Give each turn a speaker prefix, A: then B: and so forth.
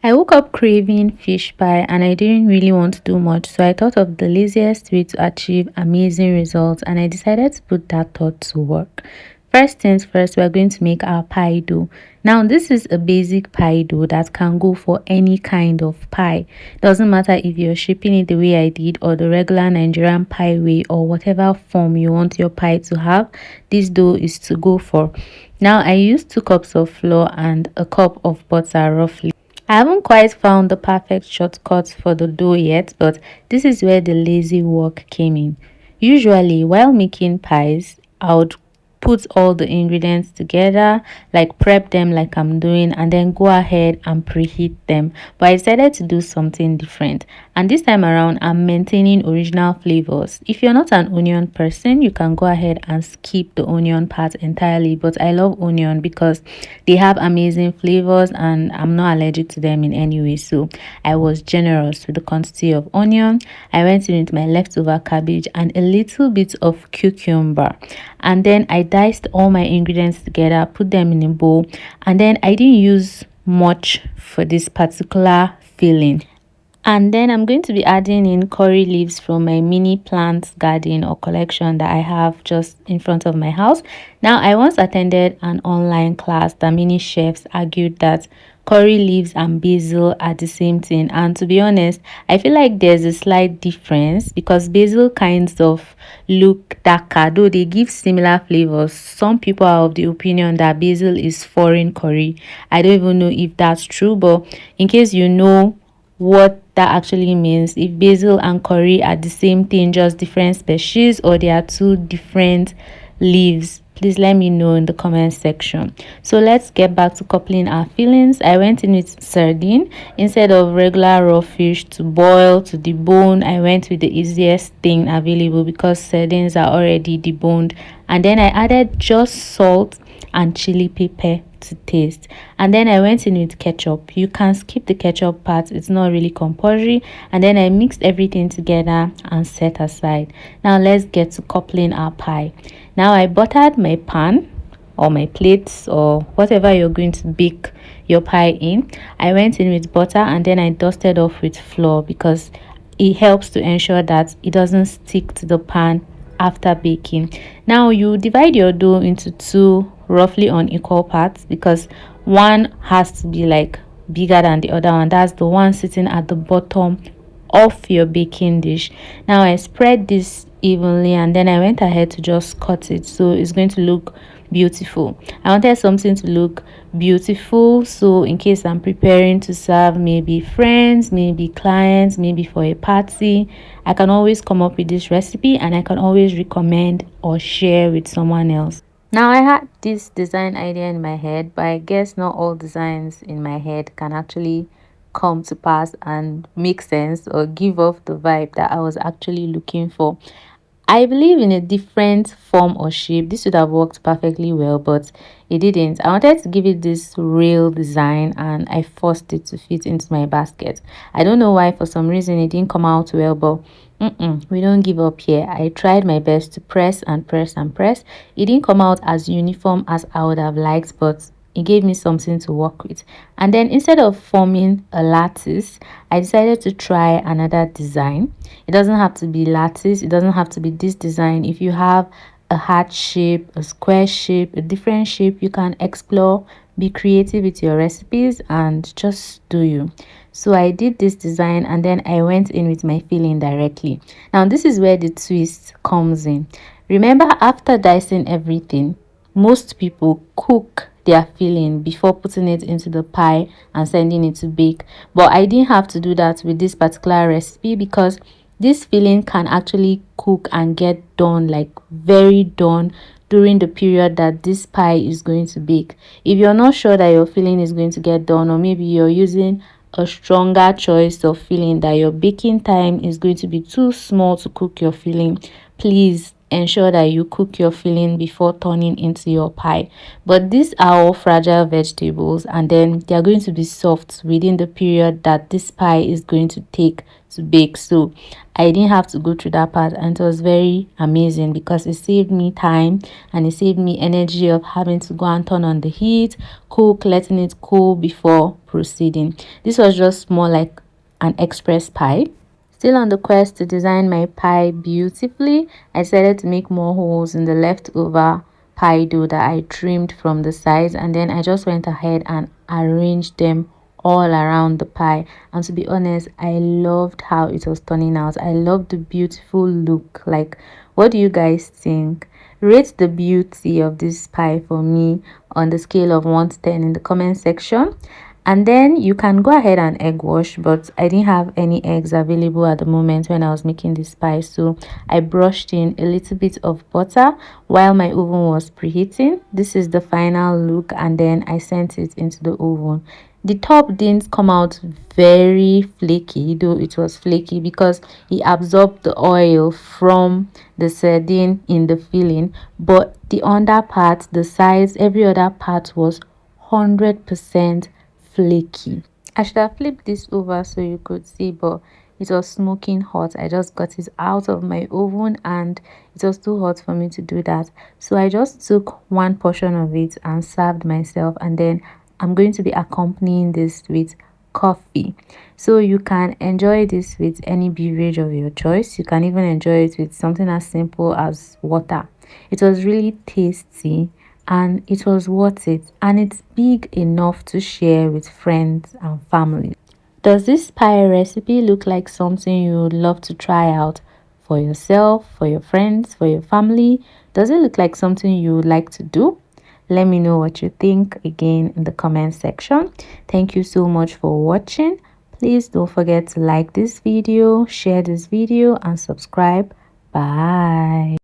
A: I woke up craving fish pie and I didn't really want to do much, so I thought of the laziest way to achieve amazing results and I decided to put that thought to work. First things first, we're going to make our pie dough. Now, this is a basic pie dough that can go for any kind of pie. Doesn't matter if you're shaping it the way I did or the regular Nigerian pie way or whatever form you want your pie to have, this dough is to go for. Now, I used 2 cups of flour and a cup of butter roughly. I haven't quite found the perfect shortcut for the dough yet, but this is where the lazy work came in. Usually, while making pies, I would put all the ingredients together, like prep them like I'm doing, and then go ahead and preheat them. But I decided to do something different. And this time around, I'm maintaining original flavors. If you're not an onion person, you can go ahead and skip the onion part entirely. But I love onion because they have amazing flavors and I'm not allergic to them in any way. So I was generous with the quantity of onion. I went in with my leftover cabbage and a little bit of cucumber. And then I diced all my ingredients together, put them in a bowl, and then I didn't use much for this particular filling. And then I'm going to be adding in curry leaves from my mini plant garden or collection that I have just in front of my house. Now, I once attended an online class that many chefs argued that curry leaves and basil are the same thing. And to be honest, I feel like there's a slight difference because basil kinds of look darker, though they give similar flavors. Some people are of the opinion that basil is foreign curry. I don't even know if that's true, but in case you know what that actually means, if basil and curry are the same thing, just different species, or they are two different leaves, please let me know in the comment section. So let's get back to coupling our fillings. I went in with sardine instead of regular raw fish to boil to debone. I went with the easiest thing available because sardines are already deboned, and then I added just salt and chili pepper to taste. And then I went in with ketchup. You can skip the ketchup part, it's not really compulsory. And then I mixed everything together and set aside. Now let's get to coupling our pie. Now I buttered my pan or my plates or whatever you're going to bake your pie in. I went in with butter and then I dusted off with flour because it helps to ensure that it doesn't stick to the pan after baking. Now you divide your dough into two roughly unequal parts because one has to be like bigger than the other one. That's the one sitting at the bottom of your baking dish. Now I spread this evenly and then I went ahead to just cut it so it's going to look beautiful. I wanted something to look beautiful, so in case I'm preparing to serve maybe friends, maybe clients, maybe for a party, I can always come up with this recipe and I can always recommend or share with someone else. Now, I had this design idea in my head, but I guess not all designs in my head can actually come to pass and make sense or give off the vibe that I was actually looking for. I believe in a different form or shape. This would have worked perfectly well, but it didn't. I wanted to give it this real design and I forced it to fit into my basket. I don't know why, for some reason, it didn't come out well, but we don't give up here. I tried my best to press and press and press. It didn't come out as uniform as I would have liked, but it gave me something to work with. And then instead of forming a lattice, I decided to try another design. It doesn't have to be lattice, it doesn't have to be this design. If you have a heart shape, a square shape, a different shape, you can explore, be creative with your recipes, and just do you. So I did this design and then I went in with my filling directly. Now this is where the twist comes in. Remember, after dicing everything, most people cook their filling before putting it into the pie and sending it to bake, but I didn't have to do that with this particular recipe because this filling can actually cook and get done, like very done, during the period that this pie is going to bake. If you're not sure that your filling is going to get done, or maybe you're using a stronger choice of filling that your baking time is going to be too small to cook your filling, please ensure that you cook your filling before turning into your pie. But these are all fragile vegetables, and then they are going to be soft within the period that this pie is going to take to bake. So I didn't have to go through that part, and it was very amazing because it saved me time and it saved me energy of having to go and turn on the heat, cook, letting it cool before proceeding. This was just more like an express pie. Still on the quest to design my pie beautifully, I decided to make more holes in the leftover pie dough that I trimmed from the sides, and then I just went ahead and arranged them all around the pie. And to be honest, I loved how it was turning out. I loved the beautiful look. Like, what do you guys think? Rate the beauty of this pie for me on the scale of 1 to 10 in the comment section. And then you can go ahead and egg wash, but I didn't have any eggs available at the moment when I was making this pie, so I brushed in a little bit of butter while my oven was preheating. This is the final look, and then I sent it into the oven. The top didn't come out very flaky, though it was flaky because it absorbed the oil from the sardine in the filling, but the under part, the sides, every other part was 100% flaky. I should have flipped this over so you could see, but it was smoking hot. I just got it out of my oven and it was too hot for me to do that. So I just took one portion of it and served myself, and then I'm going to be accompanying this with coffee. So you can enjoy this with any beverage of your choice. You can even enjoy it with something as simple as water. It was really tasty and it was worth it, and it's big enough to share with friends and family. Does this pie recipe look like something you would love to try out for yourself, for your friends, for your family? Does it look like something you would like to do? Let me know what you think again in the comment section. Thank you so much for watching. Please don't forget to like this video, share this video, and subscribe. Bye.